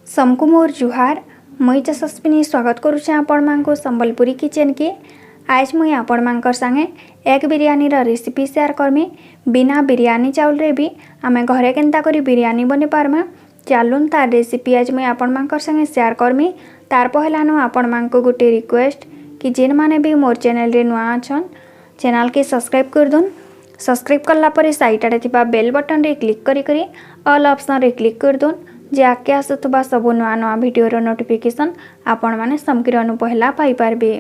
समकु मोर जुहार मुई यशस्विनी स्वागत करुचे आपण मानको संबलपुरी किचन के। आज मुई आपण मानकर संगे एग बिरयानी रा रेसिपी शेयर करमी। बिना बिरयानी चावल रे भी आमे घरे केनता करी बिरयानी बने पारमा। चालुन तार रेसिपी आज मुई आपण मानकर संगे शेयर करमी। तार पहलानो आपण मानको गोटे रिक्वेस्ट कि जेन माने भी मोर चैनल रे नुआ अछन चैनल के सब्सक्राइब कर दोन। सब्सक्राइब करला परे साइड आड़े थिबा बेल बटन रे क्लिक करी करी ऑल ऑप्शन रे क्लिक कर दोन जे आके आसुवा सब नुआ नुआ भिडियो नोटिफिकेशन आपण माने समकिर अनु पहला पाई पारबे।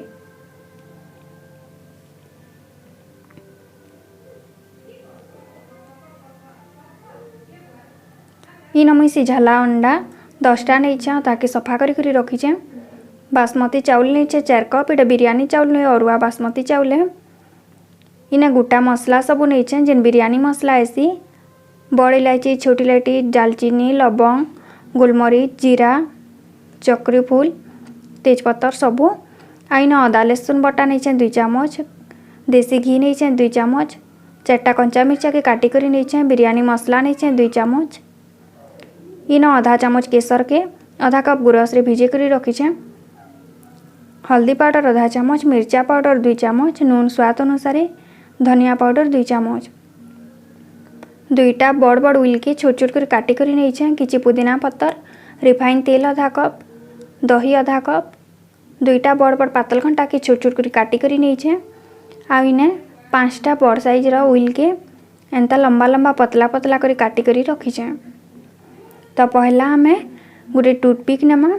इन मुई सिझाला अंडा 10टा नहीं ताकि सफा करी रखीचे। बासमती चाउल नहीं 4 कप। इटा बिरयानी चाउल नहीं अरुआ बासमती चाउल है। इना गोटा मसला सब नहीं जेन बिरयानी मसला ऐसी बड़ इलायची छोटी इलायची दालचीनी लवंग गोलमरीच जीरा चक्री फूल तेजपत्तर सबू। आईन अदा लहसुन बटा नहीं 2 चम्मच। देसी घी नहीं 2 चम्मच। 4टा कंचा मिर्चा के काटी करी नहीं। बिरयानी मसला नहीं 2 चम्मच। इन आधा चम्मच केसर के आधा कप गुरस रे भिजे करी रखीचे। हल्दी पाउडर आधा चम्मच। मिर्चा पाउडर 2 चम्मच। नून स्वाद अनुसार। धनिया पाउडर 2 चम्मच। 2टा बड़ बड़ उइल के छोट छोट कर काटी करी नहीं। किछि पुदीना पत्तर रिफाइन तेल आधा कप दही आधा कप 2टा बड़ बड़ पातल घंटा के छोट छोट कर काटी करी नहीं। आने 5टा बड़ साइज रा उइल के एंता लंबा लंबा पतला पतला कर काटी करी रखीचे। तो पहला हमें गोटे टूथपिक नेमा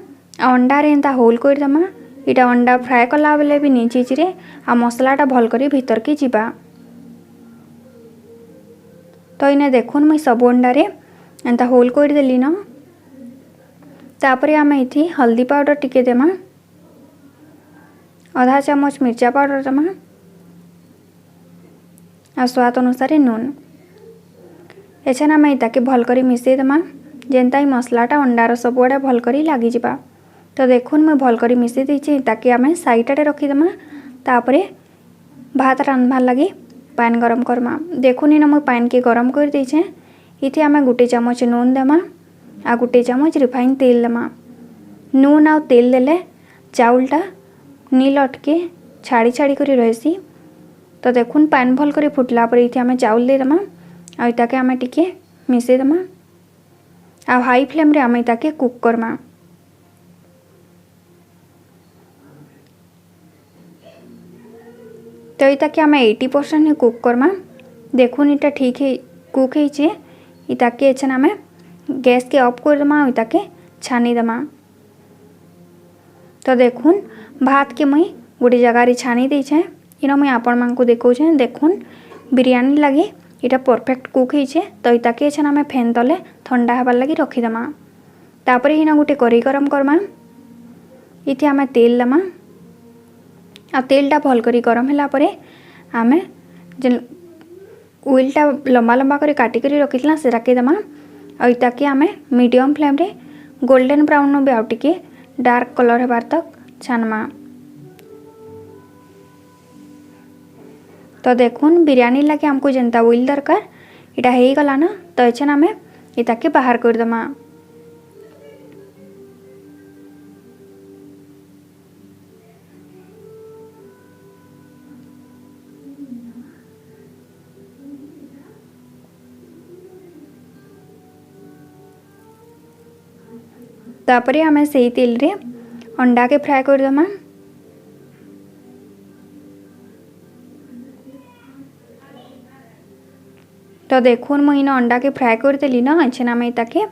अंडा रे एंता होल कर देमा। इटा अंडा फ्राए कला बेले भी नी चीजरे आ मसलाटा भल करी भीतर की जीवा। तो इने देखुन मुई सब अंडा रे एंता होल कर देली न। तापरे आमे इथि हल्दी पाउडर टिके देमा। आधा चम्मच मिर्चा पाउडर देमा आ स्वाद अनुसार नून। एछन आमे इताके भल करी मिसई देमा जेनता मसलाटा अंडार सब आड़े भल करी लागी जिबा। तो देखुन मैं भल करी मिसई देछि ताकि आमे साइड आड़े रखी देमा। तापरे भात रांधबार लगी पैन गरम करमा। देखुन इन मुई पैन के गरम कर देछे। इथे आमे गोटे चम्मच नून देमा आ गोटे चम्मच रिफाइन तेल देमा। नून आ तेल देले चाउलटा नील अटके छाड़ी छाड़ी करी रहसी। तो देखुन पैन भल करी फुटला पर इथे आमे चाउल दे देमा आ इताके आमे टिके मिसई देमा आ हाई फ्लेम रे आमे इताके कुक करमा। तो इताके आमे 80% कुक करमा। देखुन इटा ठीक है कुक है। इताके एछन आमे गैस के ऑफ कर देमा आ इताके छानी देमा। तो देखुन भात के मुई गोटे जगह रे छानी देछे। इन मुई आपण मानकु देखौछे। देखुन बिरयानी लगी इटा परफेक्ट कुक है। तो इताके एछन आमे फैन तले ठंडा हबार लगी रखी देमा। तापरे हिना गोटे कढ़ाई गरम करमा। इथे आमे तेल देमा आ तेलटा भल करी गरम होला परे आमे जेन उइलटा लंबा लंबा करी काटी करी रखितला से राके देमा आ इताके आमे मीडियम फ्लेम रे गोल्डन ब्राउन बे आउ टिके डार्क कलर हेबार तक छानमा। तो देखुन बिरयानी लगे हमको जेनता उइल दरकार इटा हेई गला ना। तो एछन आमे इताके बाहर कर देमा। तापरे आमे सेई तेल रे अंडा के फ्राई कर देमा। तो देखुन मुई इन अंडा के फ्राई कर देली ना। एछन आमे इताके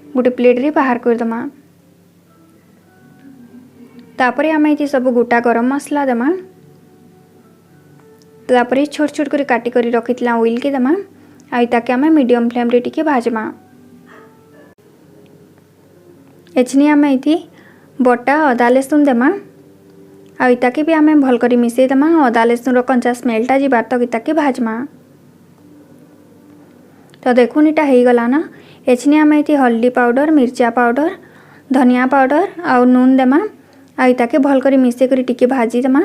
गोटे प्लेट रे बाहर कर देमा। तापरे आमे इति सब गोटा गरम मसला देमा। तापरे छोट छोट कर काटी करी रखितला ऑयल के देमा आ इताके आमे मीडियम फ्लेम रे टिके भाजमा। एछनी आमे इति बटा अदा लहसुन देमा आ इताके भी आमे भल करी मिसई देमा। अदा लहसुन रो कंचा स्मेलटा जिबार तक इताके भाजमा। तो देखुन इटा हेई गला ना। एछनी आमे इति हल्दी पाउडर मिर्चा पाउडर धनिया पाउडर आ नून देमा आ इताके भल करी मिसई करी टिके भाजी देमा।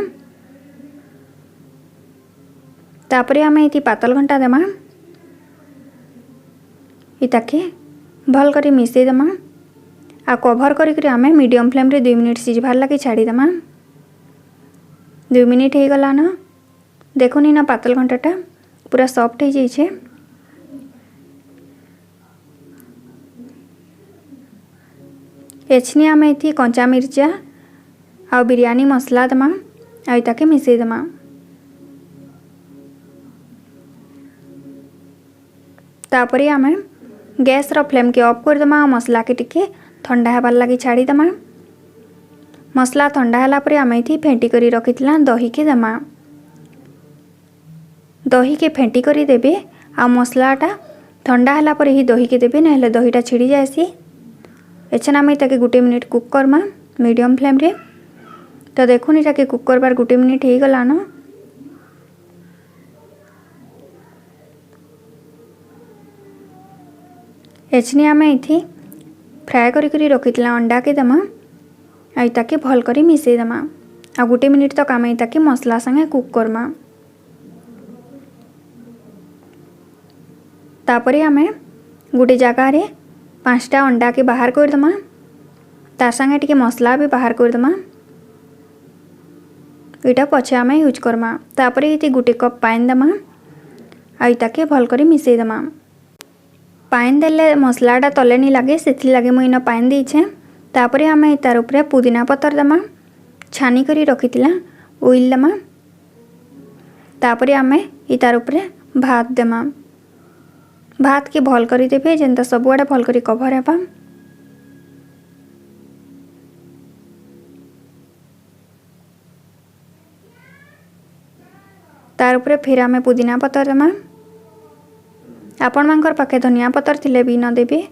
तापरे आमे इति पातल घंटा देमा इताके भल करी मिसई देमा आ कभर करी आमे मीडियम फ्लेम रे 2 मिनिट सिझबार लगे छाड़ीदेमा। 2 मिनिट हो गला न देखुनी ना पातल घंटाटा पूरा सॉफ्ट हो जाइए। एछनी आमे इथी कंचा मिर्चा आ बिरयानी मसला दमा आ ताके मिसई दमा। तापरे आमे गैस रो फ्लेम के ऑफ कर दमा। मसला के टिके ठंडा हेबार लगे छाड़ी दमा। मसला ठंडा होला परे आमे इथी फेंटी करी रखितला दही के दमा। दही के फेंटी करी देबे आ मसलाटा ठंडा होला परे ही दही के देबे नहेले दहीटा छिड़ी जाएसी। एछन आमे ताके गुटे minute cook Karma medium flame रे। तो देखुनी ताके कुक करबार गुटे मिनिट हो गला न। एछनी आमे इथी फ्राए करी रखितला अंडा के दमा आ ताके भल करी मिसई दमा। आ गुटे मिनिट तक आमे ताके मसला संगे कुक करमा। तापरे आमे गुटे जगह रे 5टा अंडा के बाहर कर दमा। तार संगे टिके मसला भी बाहर कर दमा। इटा पछे आमे यूज करमा। तापरे इति गुटे कप पानी दमा आ ताके भल करी मिसई दमा। पानी देले मसलाटा तले नहीं लगे सेथि लगे मुई न पानी देइछे। तापरे आमे तार ऊपर पुदीना पतर दमा छानी करी रखितला ऑयल दमा। तापरे आमे इ तार ऊपर भात दमा। भात के भल करी देबे जेंता सबुआडे भल करी कभर हेबा। तार ऊपर फिर आमे पुदीना पतर दमा। आपण मानकर पाखे धनिया पतर थिले भी न देबे।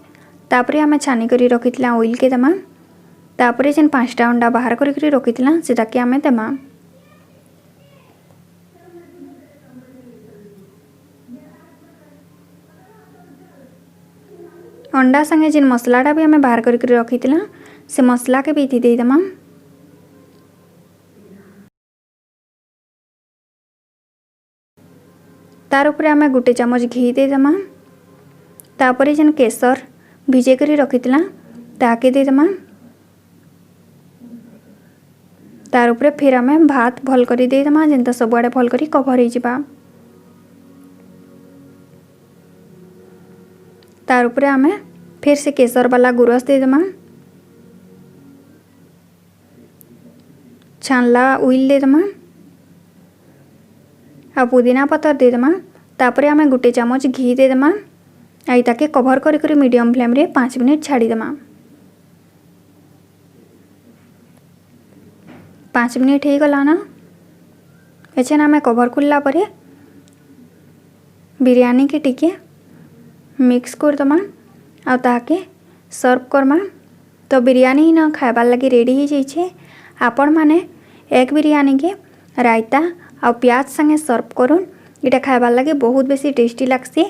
तापरे आमे छानी करी रखितला ऑयल के दमा। तापरे जेन 5टा अंडा बाहर करी रखितला सेटा के आमे दमा। अंडा संगे जेन मसलाटा भी आमे बाहर करी रखितला से मसला के भी इथी दे दमा। तार ऊपर आमे गुटे चम्मच घी दे दमा। तापरे जेन केसर भिजे करी रखितला ताके दे दमा। तार ऊपर फिर आमे भात भल करी दे दमा जेंता सबुआडे भल करी कभर हो जिबा। तार ऊपर आमे फिर से केसर वाला गुरस दे दमा। छानला ऑयल दे दमा आ पुदीना पतर दे दमा। तापरे आमे गुटे चम्मच घी दे दमा आ ताके कभर करी मीडियम फ्लेम रे 5 मिनिट छाड़ी दमा। 5 मिनिट हो गला ना। एछन आमे कभर खुलला परे बिरयानी के टिके मिक्स कर दमा आ ताके सर्व करमा। तो बिरयानी न खाइबार लगे रेडी हो जाइए। आपण माने एग बिरयानी के रायता आ प्याज संगे सर्व करूँ। इटा खाइबार लगे बहुत बेसी टेस्टी लागसी।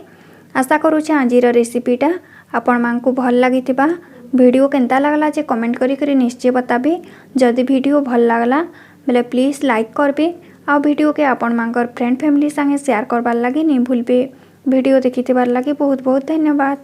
आशा करूचे आजिर रेसिपीटा आपण मानकु भल लागिथिबा। वीडियो केनता लागला जे कमेंट करी निश्चय बताबे। जदि वीडियो भल लागला बेले प्लीज लाइक करबे आ वीडियो के आपण मानकर फ्रेंड फैमिली संगे शेयर करबार लगे नहीं भूलबे। वीडियो देखिथिबार लगे बहुत बहुत धन्यवाद।